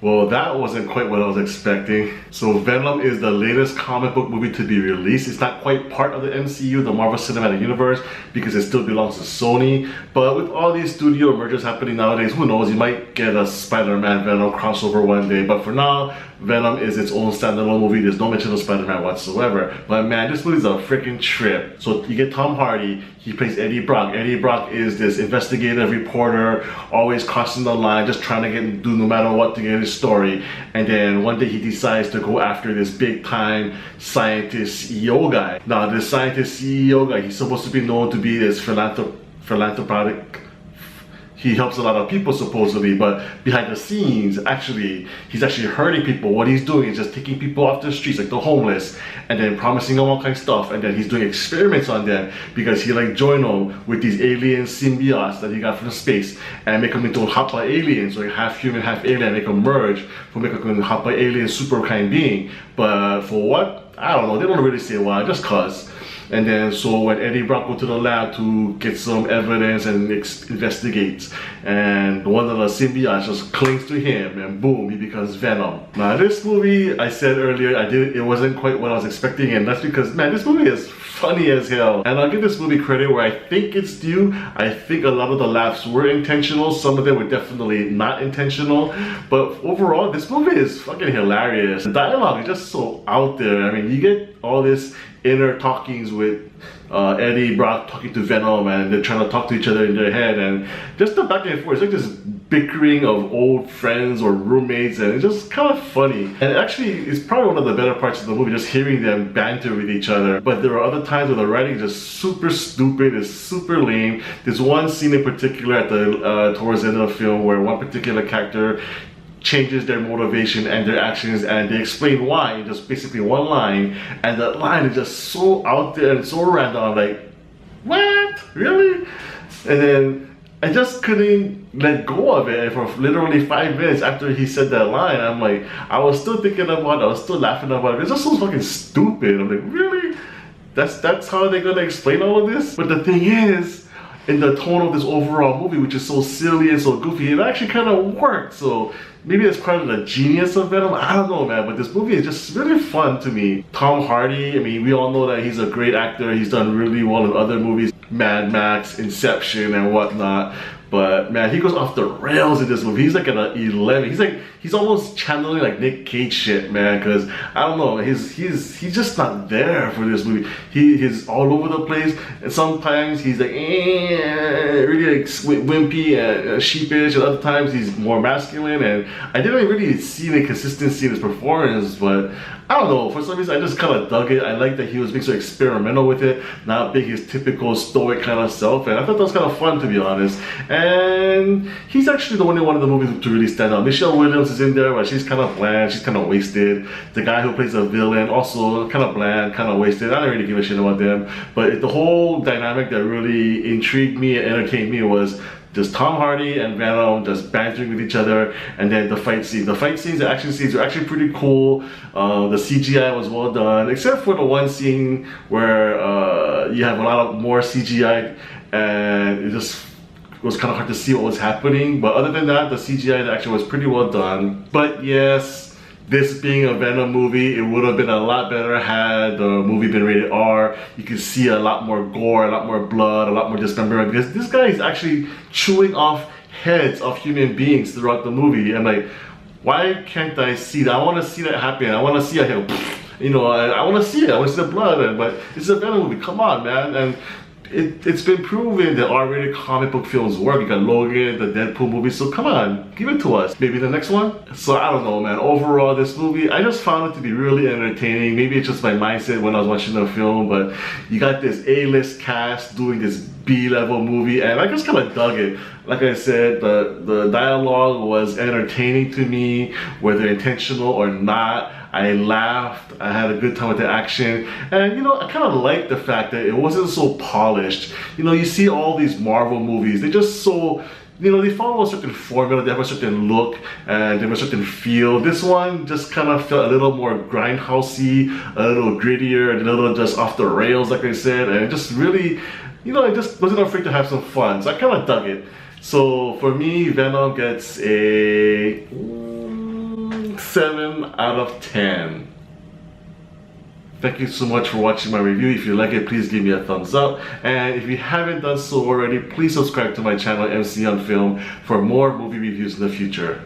Well, that wasn't quite what I was expecting. So Venom is the latest comic book movie to be released. It's not quite part of the MCU, the Marvel Cinematic Universe, because it still belongs to Sony. But with all these studio mergers happening nowadays, who knows, you might get a Spider-Man Venom crossover one day. But for now, Venom is its own standalone movie. There's no mention of Spider-Man whatsoever. But man, this movie's a freaking trip. So you get Tom Hardy, he plays Eddie Brock. Eddie Brock is this investigative reporter, always crossing the line, just trying to do no matter what to get his story. And then one day he decides to go after this big time scientist CEO guy. Now this scientist CEO guy, he's supposed to be known to be this philanthropic. He helps a lot of people supposedly, but behind the scenes, he's actually hurting people. What he's doing is just taking people off the streets, like the homeless, and then promising them all kinds of stuff, and then he's doing experiments on them because he like join them with these alien symbiotes that he got from space and make them into Hapa aliens, like half human, half alien, make them merge for make them into Hapa alien super kind being. But for what? I don't know. They don't really say why, just cause. And then so when Eddie Brock go to the lab to get some evidence and investigates, and one of the symbiotes just clings to him, and boom, he becomes Venom. Now this movie, I said earlier, it wasn't quite what I was expecting, and that's because, man, this movie is funny as hell. And I'll give this movie credit where I think it's due. I think a lot of the laughs were intentional, some of them were definitely not intentional, but overall, this movie is fucking hilarious. The dialogue is just so out there. I mean, you get all this inner talkings with Eddie Brock talking to Venom, and they're trying to talk to each other in their head, and just the back and forth. It's like this bickering of old friends or roommates, and it's just kind of funny. And actually, it's probably one of the better parts of the movie, just hearing them banter with each other. But there are other times where the writing is just super stupid, it's super lame. There's one scene in particular at the towards the end of the film where one particular character changes their motivation and their actions, and they explain why in just basically one line, and that line is just so out there and so random. I'm like, what? Really? And then I just couldn't let go of it for literally 5 minutes after he said that line. I'm like, I was still thinking about it, I was still laughing about it. It's just so fucking stupid. I'm like, really? That's how they're gonna explain all of this? But the thing is, in the tone of this overall movie, which is so silly and so goofy, it actually kind of worked. So maybe it's part of the genius of Venom. I don't know, man, but this movie is just really fun to me. Tom Hardy, I mean, we all know that he's a great actor. He's done really well in other movies, Mad Max, Inception, and whatnot. But man, he goes off the rails in this movie. He's like at an 11. He's almost channeling like Nick Cage shit, man. Because I don't know, he's just not there for this movie. He's all over the place, and sometimes he's like really like wimpy and sheepish, and other times he's more masculine. And I didn't really see any consistency in his performance, but I don't know, for some reason I just kind of dug it. I like that he was being so experimental with it, not being his typical stoic kind of self, and I thought that was kind of fun, to be honest. And he's actually the only one in the movie to really stand out. Michelle Williams is in there, but she's kind of bland, she's kind of wasted. The guy who plays the villain, also kind of bland, kind of wasted. I don't really give a shit about them, but the whole dynamic that really intrigued me and entertained me was just Tom Hardy and Venom just bantering with each other, and then the fight scenes. The fight scenes, the action scenes were actually pretty cool. The CGI was well done, except for the one scene where you have a lot of more CGI, and it just was kind of hard to see what was happening. But other than that, the CGI, the action was pretty well done. But yes, this being a Venom movie, it would have been a lot better had the movie been rated R. You could see a lot more gore, a lot more blood, a lot more dismemberment, because this guy is actually chewing off heads of human beings throughout the movie. And like, why can't I see that? I want to see that happen. I want to see a him, you know, I want to see it. I want to see the blood. But it's a Venom movie. Come on, man. And it's been proven that R-rated comic book films work. You got Logan, the Deadpool movie, so come on, give it to us. Maybe the next one? So I don't know, man. Overall, this movie, I just found it to be really entertaining. Maybe it's just my mindset when I was watching the film, but you got this A-list cast doing this B-level movie, and I just kind of dug it. Like I said, the dialogue was entertaining to me, whether intentional or not. I laughed, I had a good time with the action, and you know, I kind of liked the fact that it wasn't so polished. You know, you see all these Marvel movies, they're just so, you know, they follow a certain formula, they have a certain look, and they have a certain feel. This one just kind of felt a little more grindhousey, a little grittier, and a little just off the rails, like I said, and it just really, you know, I just wasn't afraid to have some fun, so I kind of dug it. So for me, Venom gets a 7 out of 10. Thank you so much for watching my review. If you like it, please give me a thumbs up. And if you haven't done so already, please subscribe to my channel, MC on Film, for more movie reviews in the future.